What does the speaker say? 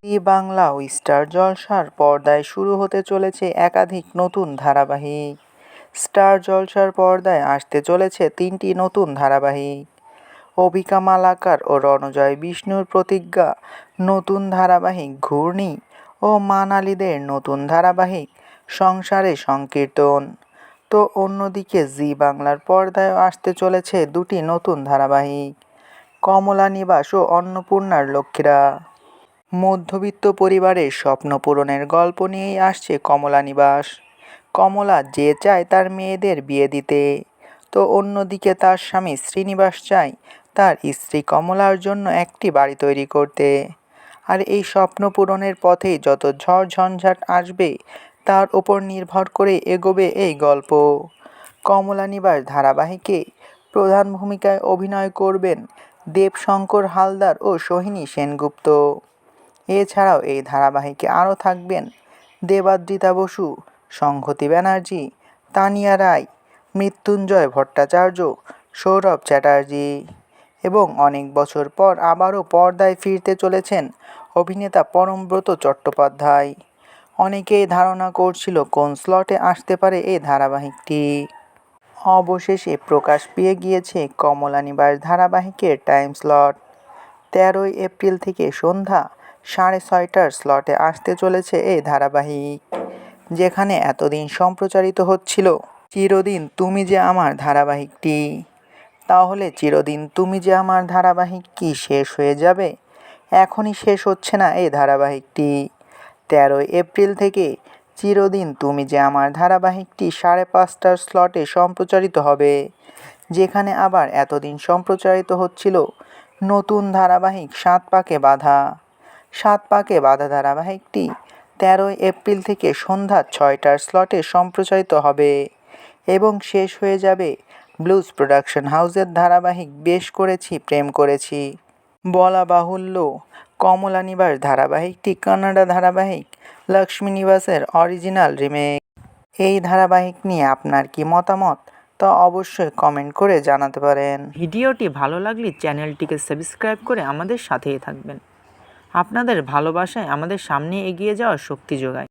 জি বাংলা ও star জলসার পর্দায় শুরু হতে চলেছে একাধিক নতুন ধারাবাহিক। স্টার জলসার পর্দায় আসতে চলেছে 3টি নতুন ধারাবাহিক। অবিকা মালাকার ও রণজয় বিষ্ণুর প্রতিজ্ঞা নতুন ধারাবাহিক ঘূর্ণি ও মানালিদের নতুন ধারাবাহিক সংসারে সংকীর্তন। তো অন্যদিকে জি বাংলার পর্দায় আসতে চলেছে 2টি নতুন ধারাবাহিক, কমলা নিবাস ও অন্নপূর্ণার লক্ষ্মীরা। মধ্যবিত্ত পরিবারের স্বপ্ন পূরণের গল্প নিয়েই আসছে কমলা নিবাস। কমলা যে চায় তার মেয়েদের বিয়ে দিতে, তো অন্যদিকে তার স্বামী শ্রীনিবাস চায় তার স্ত্রী কমলার জন্য একটি বাড়ি তৈরি করতে। আর এই স্বপ্ন পূরণের পথেই যত ঝড় ঝঞ্ঝাট আসবে তার ওপর নির্ভর করে এগোবে এই গল্প। কমলা নিবাস ধারাবাহিকে প্রধান ভূমিকায় অভিনয় করবেন দেবশঙ্কর হালদার ও সোহিনী সেনগুপ্ত। এছাড়াও এই ধারাবাহিকে আরও থাকবেন দেবাদ্রিতা বসু, সংহতি ব্যানার্জি, তানিয়া রায়, মৃত্যুঞ্জয় ভট্টাচার্য, সৌরভ চ্যাটার্জি এবং অনেক বছর পর আবারও পর্দায় ফিরতে চলেছেন অভিনেতা পরমব্রত চট্টোপাধ্যায়। অনেকেই ধারণা করছিল কোন স্লটে আসতে পারে এই ধারাবাহিকটি। অবশেষে প্রকাশ পেয়ে গিয়েছে কমলা নিবাস ধারাবাহিকের টাইম স্লট। 13ই এপ্রিল থেকে সন্ধ্যা 6:30টার স্লটে আসতে চলেছে এই ধারাবাহিক, যেখানে এতদিন সম্প্রচারিত হচ্ছিল চিরদিন তুমি যে আমার ধারাবাহিকটি। তাহলে চিরদিন তুমি যে আমার ধারাবাহিক কি শেষ হয়ে যাবে? এখনই শেষ হচ্ছে না এই ধারাবাহিকটি। 13ই এপ্রিল থেকে চিরদিন তুমি যে আমার ধারাবাহিকটি 5:30টার স্লটে সম্প্রচারিত হবে, যেখানে আবার এতদিন সম্প্রচারিত হচ্ছিল নতুন ধারাবাহিক 7 পাকে বাঁধা। 7 পাকে বাঁধা ধারাবাহিকটি 13ই এপ্রিল থেকে সন্ধ্যা 6টার স্লটে সম্প্রচারিত হবে এবং শেষ হয়ে যাবে ব্লুজ প্রোডাকশন হাউসের ধারাবাহিক বেশ করেছি প্রেম করেছি। বলা বাহুল্য, কমলা নিবাস ধারাবাহিকটি কান্নাডা ধারাবাহিক লক্ষ্মী নিবাসের অরিজিনাল রিমেক। এই ধারাবাহিক নিয়ে আপনার কি মতামত, তা অবশ্যই কমেন্ট করে জানাতে পারেন। ভিডিওটি ভালো লাগলে চ্যানেলটিকে সাবস্ক্রাইব করে আমাদের সাথেই থাকবেন। আপনাদের ভালোবাসায় আমাদের সামনে এগিয়ে যাওয়ার শক্তি যোগায়।